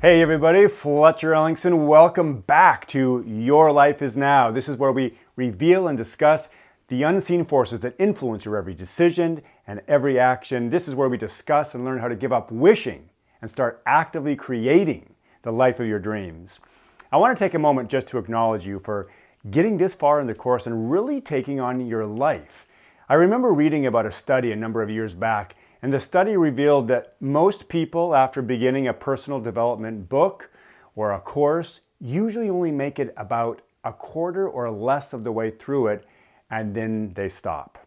Hey everybody, Fletcher Ellingson. Welcome back to Your Life is Now. This is where we reveal and discuss the unseen forces that influence your every decision and every action. This is where we discuss and learn how to give up wishing and start actively creating the life of your dreams. I want to take a moment just to acknowledge you for getting this far in the course and really taking on your life. I remember reading about a study a number of years back, and the study revealed that most people, after beginning a personal development book or a course, usually only make it about a quarter or less of the way through it, and then they stop.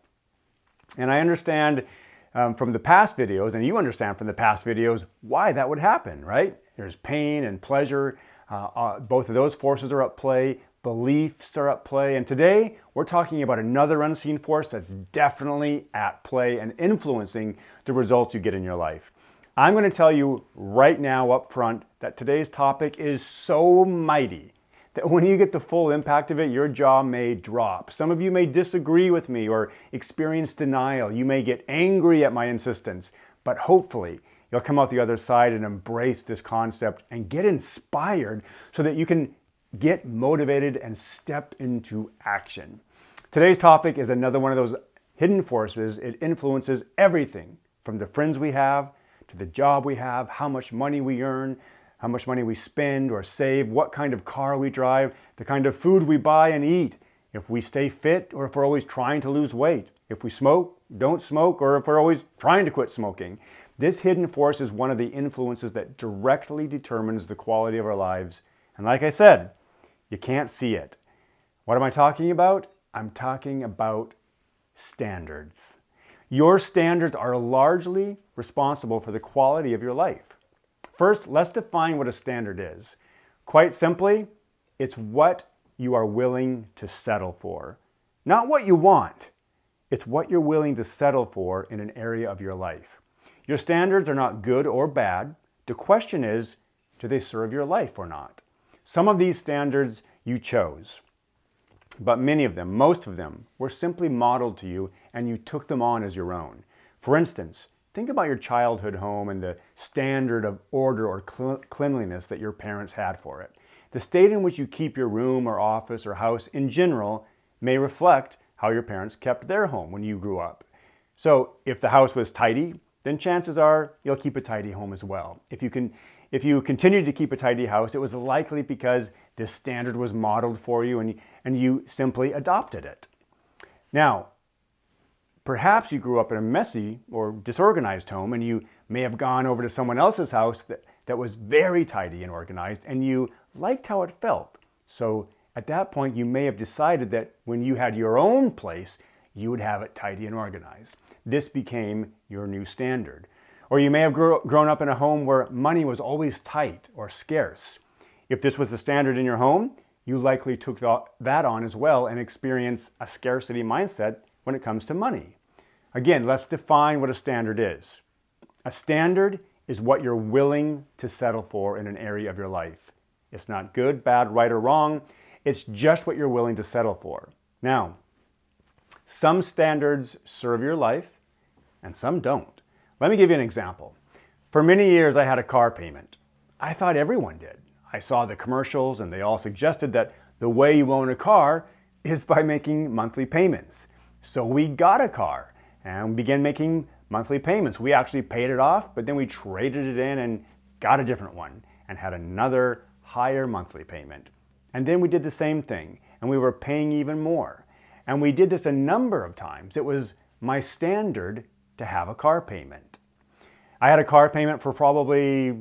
And I understand from the past videos, and you understand from the past videos, why that would happen, right? There's pain and pleasure. Both of those forces are at play. Beliefs are at play. And today, we're talking about another unseen force that's definitely at play and influencing the results you get in your life. I'm going to tell you right now up front that today's topic is so mighty that when you get the full impact of it, your jaw may drop. Some of you may disagree with me or experience denial. You may get angry at my insistence, but hopefully you'll come out the other side and embrace this concept and get inspired so that you can get motivated and step into action. Today's topic is another one of those hidden forces. It influences everything from the friends we have to the job we have, how much money we earn, how much money we spend or save, what kind of car we drive, the kind of food we buy and eat, if we stay fit or if we're always trying to lose weight, if we smoke, don't smoke, or if we're always trying to quit smoking. This hidden force is one of the influences that directly determines the quality of our lives. And like I said, you can't see it. What am I talking about? I'm talking about standards. Your standards are largely responsible for the quality of your life. First, let's define what a standard is. Quite simply, it's what you are willing to settle for. Not what you want. It's what you're willing to settle for in an area of your life. Your standards are not good or bad. The question is, do they serve your life or not? Some of these standards you chose, but many of them, most of them, were simply modeled to you and you took them on as your own. For instance, think about your childhood home and the standard of order or cleanliness that your parents had for it. The state in which you keep your room or office or house in general may reflect how your parents kept their home when you grew up. So if the house was tidy, then chances are you'll keep a tidy home as well. If you continued to keep a tidy house, it was likely because this standard was modeled for you and you simply adopted it. Now, perhaps you grew up in a messy or disorganized home and you may have gone over to someone else's house that was very tidy and organized and you liked how it felt. So at that point, you may have decided that when you had your own place, you would have it tidy and organized. This became your new standard. Or you may have grown up in a home where money was always tight or scarce. If this was the standard in your home, you likely took that on as well and experienced a scarcity mindset when it comes to money. Again, let's define what a standard is. A standard is what you're willing to settle for in an area of your life. It's not good, bad, right, or wrong. It's just what you're willing to settle for. Now, some standards serve your life and some don't. Let me give you an example. For many years, I had a car payment. I thought everyone did. I saw the commercials and they all suggested that the way you own a car is by making monthly payments. So we got a car and began making monthly payments. We actually paid it off, but then we traded it in and got a different one and had another higher monthly payment. And then we did the same thing and we were paying even more. And we did this a number of times. It was my standard to have a car payment. I had a car payment for probably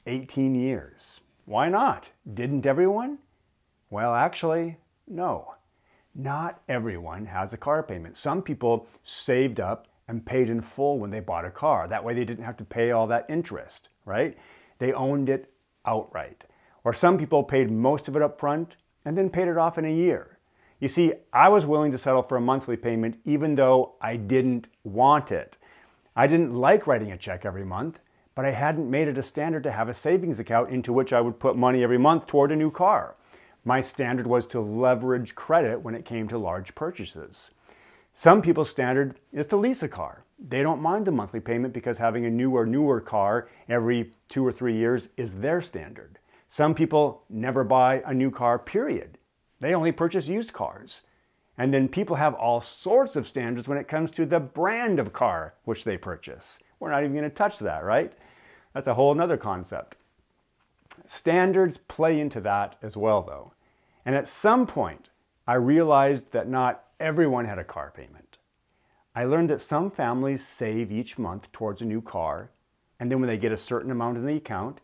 18 years. Why not? Didn't everyone? Well, actually, no. Not everyone has a car payment. Some people saved up and paid in full when they bought a car. That way they didn't have to pay all that interest, right? They owned it outright. Or some people paid most of it up front and then paid it off in a year. You see, I was willing to settle for a monthly payment even though I didn't want it. I didn't like writing a check every month, but I hadn't made it a standard to have a savings account into which I would put money every month toward a new car. My standard was to leverage credit when it came to large purchases. Some people's standard is to lease a car. They don't mind the monthly payment because having a newer car every 2 or 3 years is their standard. Some people never buy a new car, period. They only purchase used cars. And then people have all sorts of standards when it comes to the brand of car which they purchase. We're not even going to touch that, right? That's a whole nother concept. Standards play into that as well, though. And at some point, I realized that not everyone had a car payment. I learned that some families save each month towards a new car, and then when they get a certain amount in the account,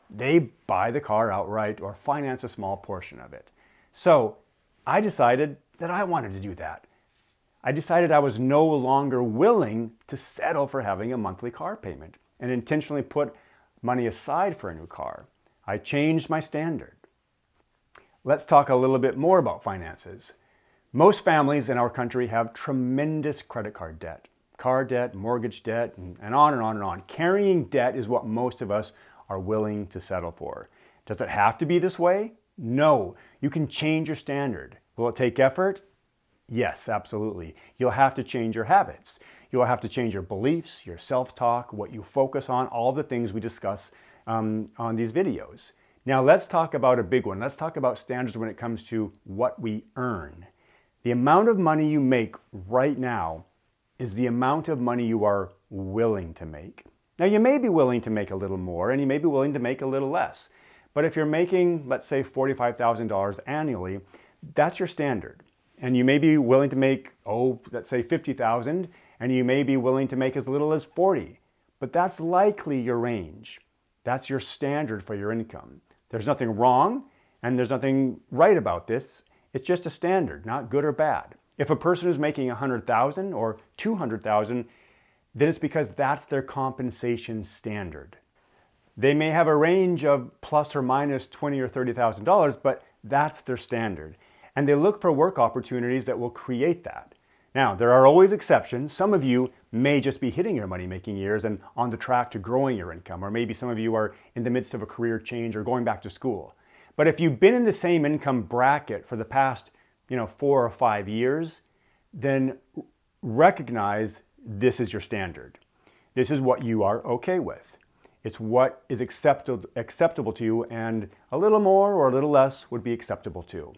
they buy the car outright or finance a small portion of it. So I decided that I wanted to do that. I decided I was no longer willing to settle for having a monthly car payment and intentionally put money aside for a new car. I changed my standard. Let's talk a little bit more about finances. Most families in our country have tremendous credit card debt, car debt, mortgage debt, and on and on and on. Carrying debt is what most of us are willing to settle for. Does it have to be this way? No. You can change your standard. Will it take effort? Yes, absolutely. You'll have to change your habits. You'll have to change your beliefs, your self-talk, what you focus on, all the things we discuss on these videos. Now let's talk about a big one. Let's talk about standards when it comes to what we earn. The amount of money you make right now is the amount of money you are willing to make. Now you may be willing to make a little more and you may be willing to make a little less. But if you're making, let's say, $45,000 annually, that's your standard. And you may be willing to make, let's say $50,000, and you may be willing to make as little as 40. But that's likely your range. That's your standard for your income. There's nothing wrong and there's nothing right about this. It's just a standard, not good or bad. If a person is making $100,000 or $200,000, then it's because that's their compensation standard. They may have a range of plus or minus $20,000 or $30,000, but that's their standard. And they look for work opportunities that will create that. Now, there are always exceptions. Some of you may just be hitting your money-making years and on the track to growing your income, or maybe some of you are in the midst of a career change or going back to school. But if you've been in the same income bracket for the past, 4 or 5 years, then recognize this is your standard. This is what you are okay with. It's what is acceptable to you, and a little more or a little less would be acceptable too.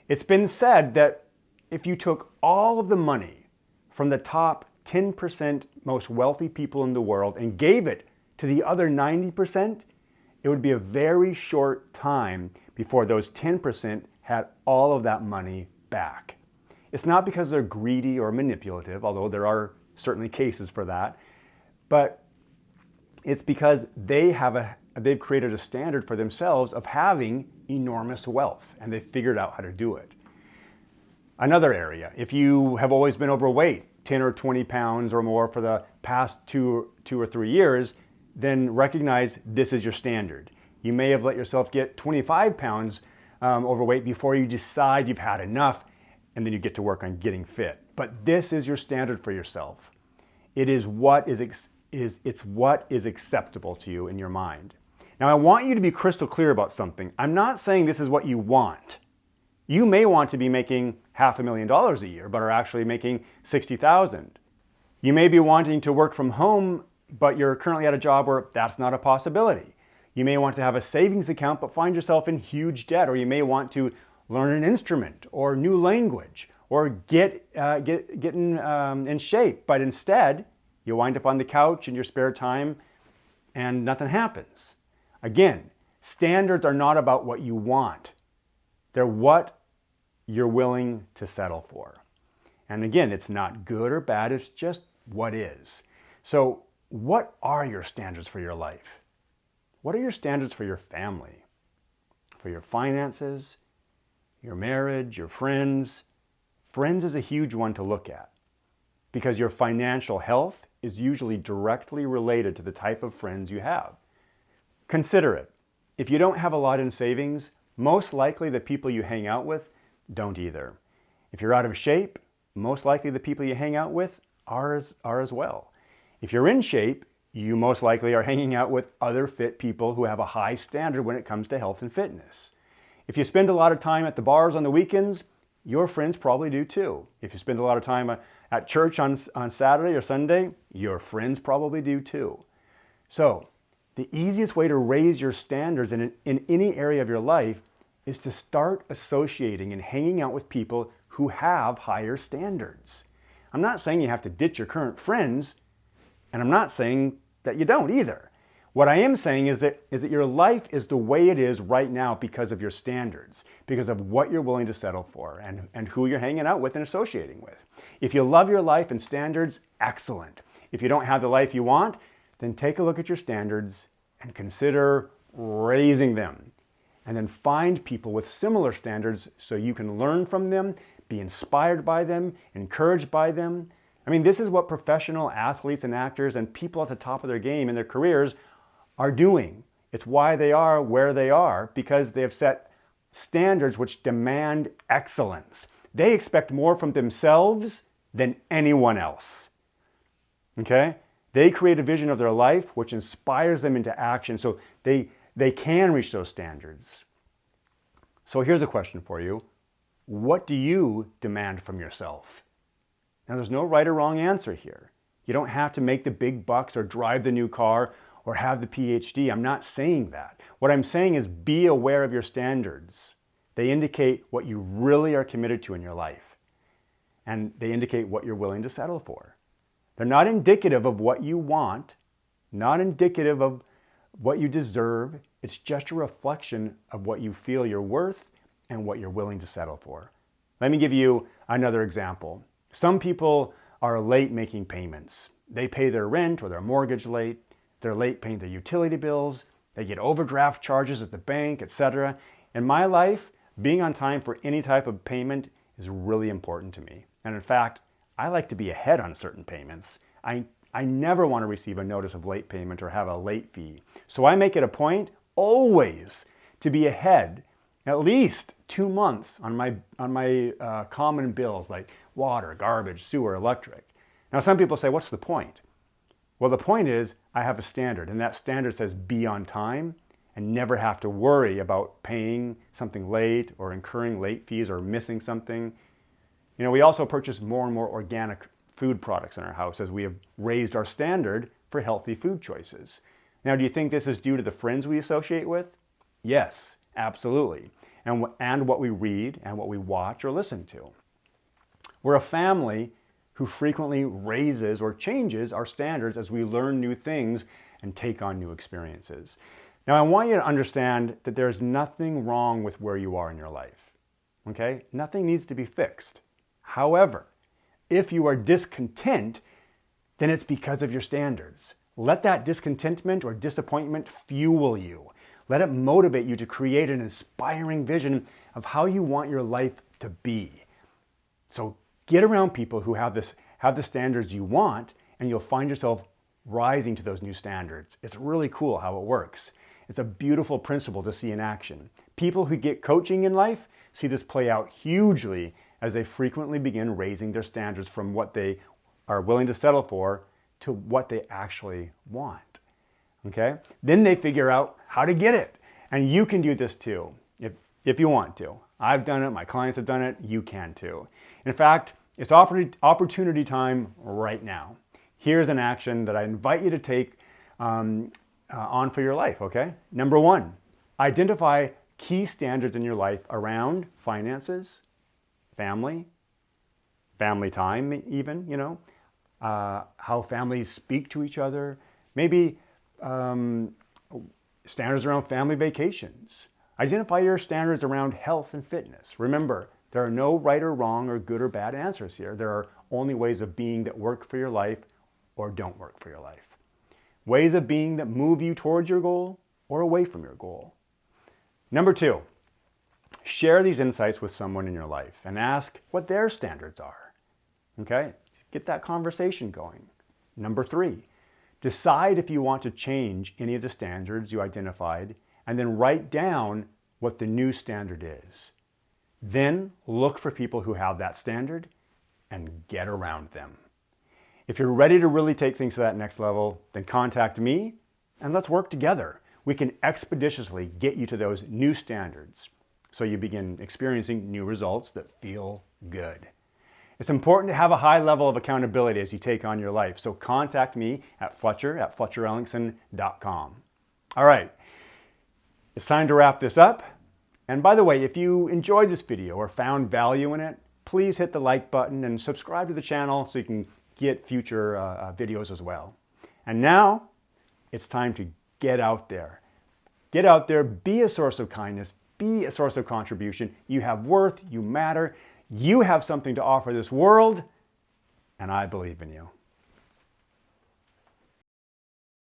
It's been said that if you took all of the money from the top 10% most wealthy people in the world and gave it to the other 90%, it would be a very short time before those 10% had all of that money back. It's not because they're greedy or manipulative, although there are certainly cases for that, but it's because they've created a standard for themselves of having enormous wealth, and they've figured out how to do it. Another area, if you have always been overweight, 10 or 20 pounds or more for the past two or 3 years, then recognize this is your standard. You may have let yourself get 25 pounds overweight before you decide you've had enough, and then you get to work on getting fit. But this is your standard for yourself. It is what is acceptable to you in your mind. Now, I want you to be crystal clear about something. I'm not saying this is what you want. You may want to be making $500,000 a year, but are actually making $60,000. You may be wanting to work from home, but you're currently at a job where that's not a possibility. You may want to have a savings account, but find yourself in huge debt, or you may want to learn an instrument or new language or get in shape, but instead you wind up on the couch in your spare time and nothing happens. Again, standards are not about what you want. They're what you're willing to settle for. And again, it's not good or bad, it's just what is. So what are your standards for your life? What are your standards for your family, for your finances, your marriage, your friends? Friends is a huge one to look at because your financial health is usually directly related to the type of friends you have. Consider it. If you don't have a lot in savings, most likely the people you hang out with don't either. If you're out of shape, most likely the people you hang out with are as well. If you're in shape, you most likely are hanging out with other fit people who have a high standard when it comes to health and fitness. If you spend a lot of time at the bars on the weekends, your friends probably do too. If you spend a lot of time at church on Saturday or Sunday, your friends probably do too. So the easiest way to raise your standards in any area of your life is to start associating and hanging out with people who have higher standards. I'm not saying you have to ditch your current friends, and I'm not saying that you don't either. What I am saying is that your life is the way it is right now because of your standards, because of what you're willing to settle for and who you're hanging out with and associating with. If you love your life and standards, excellent. If you don't have the life you want, then take a look at your standards and consider raising them. And then find people with similar standards so you can learn from them, be inspired by them, encouraged by them. I mean, this is what professional athletes and actors and people at the top of their game in their careers are doing. It's why they are where they are, because they have set standards which demand excellence. They expect more from themselves than anyone else. Okay? They create a vision of their life which inspires them into action so they can reach those standards. So here's a question for you. What do you demand from yourself? Now, there's no right or wrong answer here. You don't have to make the big bucks or drive the new car or have the PhD. I'm not saying that. What I'm saying is be aware of your standards. They indicate what you really are committed to in your life. And they indicate what you're willing to settle for. They're not indicative of what you want, not indicative of what you deserve. It's just a reflection of what you feel you're worth and what you're willing to settle for. Let me give you another example. Some people are late making payments. They pay their rent or their mortgage late. They're late paying their utility bills. They get overdraft charges at the bank, etc. In my life, being on time for any type of payment is really important to me. And in fact, I like to be ahead on certain payments. I never want to receive a notice of late payment or have a late fee. So I make it a point always to be ahead at least 2 months on my common bills like water, garbage, sewer, electric. Now some people say, what's the point? Well, the point is I have a standard, and that standard says be on time and never have to worry about paying something late or incurring late fees or missing something. You know, we also purchase more and more organic food products in our house as we have raised our standard for healthy food choices. Now, do you think this is due to the friends we associate with? Yes, absolutely. And what we read and what we watch or listen to. We're a family who frequently raises or changes our standards as we learn new things and take on new experiences. Now, I want you to understand that there's nothing wrong with where you are in your life. Okay? Nothing needs to be fixed. However, if you are discontent, then it's because of your standards. Let that discontentment or disappointment fuel you. Let it motivate you to create an inspiring vision of how you want your life to be. So get around people who have the standards you want, and you'll find yourself rising to those new standards. It's really cool how it works. It's a beautiful principle to see in action. People who get coaching in life see this play out hugely as they frequently begin raising their standards from what they are willing to settle for to what they actually want. Okay? Then they figure out how to get it. And you can do this too, if you want to. I've done it, my clients have done it, you can too. In fact, it's opportunity time right now. Here's an action that I invite you to take on for your life, okay? Number 1, identify key standards in your life around finances, family time even, you know, how families speak to each other, maybe standards around family vacations. Identify your standards around health and fitness. Remember, there are no right or wrong or good or bad answers here. There are only ways of being that work for your life or don't work for your life. Ways of being that move you towards your goal or away from your goal. Number 2, share these insights with someone in your life and ask what their standards are. Okay? Get that conversation going. Number 3, decide if you want to change any of the standards you identified and then write down what the new standard is. Then look for people who have that standard and get around them. If you're ready to really take things to that next level, then contact me and let's work together. We can expeditiously get you to those new standards so you begin experiencing new results that feel good. It's important to have a high level of accountability as you take on your life. So contact me at fletcherellingson.com. All right, it's time to wrap this up. And by the way, if you enjoyed this video or found value in it, please hit the like button and subscribe to the channel so you can get future videos as well. And now it's time to get out there. Get out there, be a source of kindness, be a source of contribution. You have worth, you matter, you have something to offer this world, and I believe in you.